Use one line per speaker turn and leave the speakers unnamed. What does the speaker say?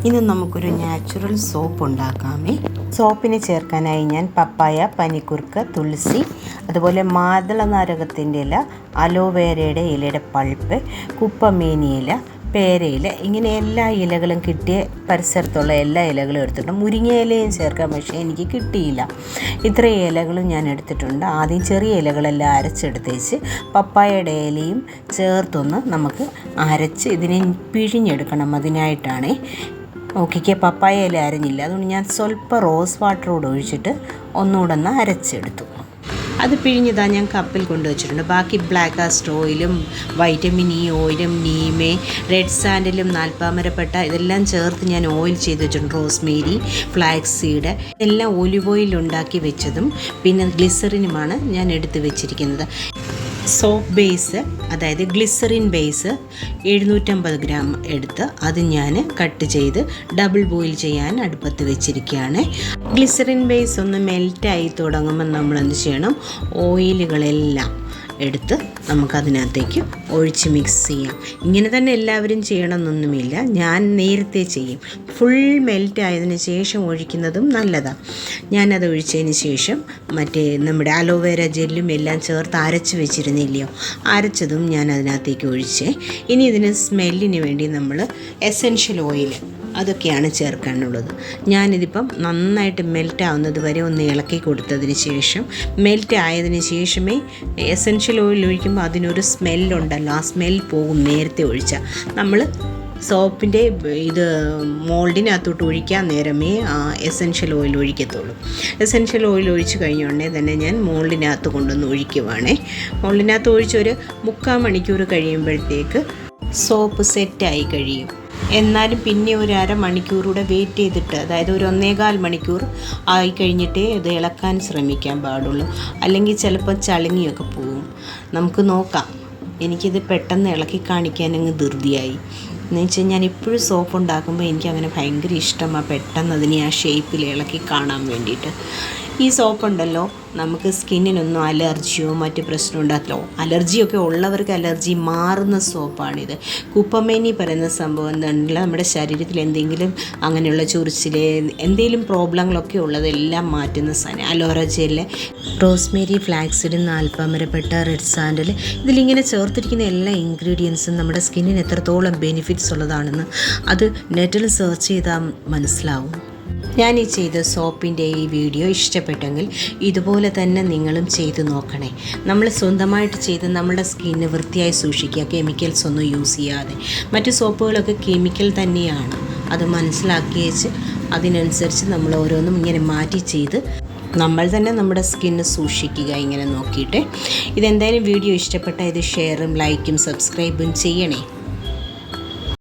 ഇന്ന് നമുക്കൊരു natural soap ഉണ്ടാക്കാമേ. സോപ്പിന് ചേർക്കാനായി ഞാൻ പപ്പായ, പനിക്കുറുക്ക, തുളസി, അതുപോലെ മാതള നാരകത്തിൻ്റെ ഇല, അലോവേരയുടെ ഇലയുടെ പൾപ്പ്, കുപ്പമേനി ഇല, പേരയില, ഇങ്ങനെ എല്ലാ ഇലകളും കിട്ടിയ പരിസരത്തുള്ള എല്ലാ ഇലകളും എടുത്തിട്ടുണ്ട്. മുരിങ്ങ ഇലയും ചേർക്കാം, പക്ഷേ എനിക്ക് കിട്ടിയില്ല. ഇത്രയും ഇലകളും ഞാൻ എടുത്തിട്ടുണ്ട്. ആദ്യം ചെറിയ ഇലകളെല്ലാം അരച്ചെടുത്തേച്ച് പപ്പായയുടെ ഇലയും ചേർത്തൊന്ന് നമുക്ക് അരച്ച് ഇതിനെ പിഴിഞ്ഞെടുക്കണം. അതിനായിട്ടാണ് നോക്കിക്കുക, പപ്പായ ഇല അരഞ്ഞില്ല, അതുകൊണ്ട് ഞാൻ സ്വല്പം റോസ് വാട്ടറോട് ഒഴിച്ചിട്ട് ഒന്നുകൂടെ ഒന്ന് അരച്ചെടുത്തു. അത് പിഴിഞ്ഞതാ ഞാൻ കപ്പിൽ കൊണ്ടുവച്ചിട്ടുണ്ട്. ബാക്കി ബ്ലാക്ക് കാസ്റ്റർ ഓയിലും വൈറ്റമിൻ ഇ ഓയിലും നീമേ, റെഡ് സാൻഡലും, നാൽപ്പാമരപ്പട്ട ഇതെല്ലാം ചേർത്ത് ഞാൻ ഓയിൽ ചെയ്ത് വെച്ചിട്ടുണ്ട്. റോസ്മേരി, ഫ്ലാക്സ് സീഡ് ഇതെല്ലാം ഒലിവ് ഓയിൽ ഉണ്ടാക്കി വെച്ചതും പിന്നെ ഗ്ലിസറിനുമാണ് ഞാൻ എടുത്ത് വെച്ചിരിക്കുന്നത്. സോപ്പ് ബേസ്, അതായത് ഗ്ലിസറിൻ ബേസ് 750 ഗ്രാം എടുത്ത് അത് ഞാൻ കട്ട് ചെയ്ത് ഡബിൾ ബോയിൽ ചെയ്യാൻ അടുപ്പത്ത് വെച്ചിരിക്കുകയാണ്. ഗ്ലിസറിൻ ബേസ് ഒന്ന് മെൽറ്റായി തുടങ്ങുമ്പോൾ നമ്മൾ എന്ത് ചെയ്യണം, ഓയിലുകളെല്ലാം എടുത്ത് നമുക്കതിനകത്തേക്ക് ഒഴിച്ച് മിക്സ് ചെയ്യാം. ഇങ്ങനെ തന്നെ എല്ലാവരും ചെയ്യണമെന്നൊന്നുമില്ല, ഞാൻ നേരത്തെ ചെയ്യും. ഫുൾ മെൽറ്റ് ആയതിനു ശേഷം ഒഴിക്കുന്നതും നല്ലതാണ്. ഞാനത് ഒഴിച്ചതിന് ശേഷം മറ്റേ നമ്മുടെ അലോവേര ജെല്ലും എല്ലാം ചേർത്ത് അരച്ച് വെച്ചിരുന്നില്ലയോ, അരച്ചതും ഞാൻ അതിനകത്തേക്ക് ഒഴിച്ച്. ഇനി ഇതിന് സ്മെല്ലിന് വേണ്ടി നമ്മൾ എസെൻഷ്യൽ ഓയിൽ അതൊക്കെയാണ് ചേർക്കാനുള്ളത്. ഞാനിതിപ്പം നന്നായിട്ട് മെൽറ്റ് ആവുന്നത് വരെ ഒന്ന് ഇളക്കി കൊടുത്തതിന് ശേഷം, മെൽറ്റ് ആയതിന് ശേഷമേ എസെൻഷ്യൽ ഓയിൽ ഒഴിക്കുമ്പോൾ അതിനൊരു സ്മെല്ലുണ്ടല്ലോ, ആ സ്മെൽ പോകും നേരത്തെ ഒഴിച്ചാൽ. നമ്മൾ സോപ്പിൻ്റെ ഇത് മോൾഡിനകത്തോട്ട് ഒഴിക്കാൻ നേരമേ എസെൻഷ്യൽ ഓയിൽ ഒഴിക്കത്തുള്ളൂ. എസെൻഷ്യൽ ഓയിൽ ഒഴിച്ച് കഴിഞ്ഞുടനെ തന്നെ ഞാൻ മോൾഡിനകത്ത് കൊണ്ടുവന്ന് ഒഴിക്കുവാണേ. മോൾഡിനകത്ത് ഒഴിച്ചൊരു 3/4 മണിക്കൂർ കഴിയുമ്പോഴത്തേക്ക് സോപ്പ് സെറ്റായി കഴിയും. എന്നാലും പിന്നെ ഒരു അരമണിക്കൂറൂടെ വെയിറ്റ് ചെയ്തിട്ട്, അതായത് ഒരു 1.25 മണിക്കൂർ ആയി കഴിഞ്ഞിട്ടേ ഇത് ഇളക്കാൻ ശ്രമിക്കാൻ പാടുള്ളൂ. അല്ലെങ്കിൽ ചിലപ്പോൾ ചളുങ്ങിയൊക്കെ പോവും. നമുക്ക് നോക്കാം. എനിക്കിത് പെട്ടെന്ന് ഇളക്കി കാണിക്കാൻ അങ്ങ് ധൃതിയായി. എന്ന് വെച്ചാൽ ഞാൻ ഇപ്പോഴും സോപ്പ് ഉണ്ടാക്കുമ്പോൾ എനിക്കങ്ങനെ ഭയങ്കര ഇഷ്ടമാണ് പെട്ടെന്ന് അതിനെ ആ ഷേപ്പിൽ ഇളക്കി കാണാൻ വേണ്ടിയിട്ട്. ഈ സോപ്പുണ്ടല്ലോ, നമുക്ക് സ്കിന്നിനൊന്നും അലർജിയോ മറ്റ് പ്രശ്നം ഉണ്ടാക്കില്ലോ. അലർജിയൊക്കെ ഉള്ളവർക്ക് അലർജി മാറുന്ന സോപ്പാണിത്. കുപ്പമേനി പറയുന്ന സംഭവം എന്താണെങ്കിലും നമ്മുടെ ശരീരത്തിൽ എന്തെങ്കിലും അങ്ങനെയുള്ള ചൊറിച്ചിൽ എന്തെങ്കിലും പ്രോബ്ലങ്ങളൊക്കെ ഉള്ളതെല്ലാം മാറ്റുന്ന സാധനം. അലോവേര ജെല്ല്, റോസ്മേരി, ഫ്ലാക്സിഡ്, നാൽപ്പാമരപ്പട്ട, റെഡ് സാൻഡൽ, ഇതിലിങ്ങനെ ചേർത്തിരിക്കുന്ന എല്ലാ ഇൻഗ്രീഡിയൻസും നമ്മുടെ സ്കിന്നിന് എത്രത്തോളം ബെനിഫിറ്റ്സ് ഉള്ളതാണെന്ന് അത് നെറ്റിൽ സെർച്ച് ചെയ്താൽ മനസ്സിലാവും. ഞാൻ ഈ ചെയ്ത സോപ്പിൻ്റെ ഈ വീഡിയോ ഇഷ്ടപ്പെട്ടെങ്കിൽ ഇതുപോലെ തന്നെ നിങ്ങളും ചെയ്ത് നോക്കണേ. നമ്മൾ സ്വന്തമായിട്ട് ചെയ്ത് നമ്മുടെ സ്കിന്ന് വൃത്തിയായി സൂക്ഷിക്കുക, കെമിക്കൽസ് ഒന്നും യൂസ് ചെയ്യാതെ. മറ്റു സോപ്പുകളൊക്കെ കെമിക്കൽ തന്നെയാണ്, അത് മനസ്സിലാക്കി വെച്ച് അതിനനുസരിച്ച് നമ്മൾ ഓരോന്നും ഇങ്ങനെ മാറ്റി ചെയ്ത് നമ്മൾ തന്നെ നമ്മുടെ സ്കിന്ന് സൂക്ഷിക്കുക. ഇങ്ങനെ നോക്കിയിട്ട് ഇതെന്തായാലും വീഡിയോ ഇഷ്ടപ്പെട്ടാൽ ഇത് ഷെയറും ലൈക്കും സബ്സ്ക്രൈബും ചെയ്യണേ.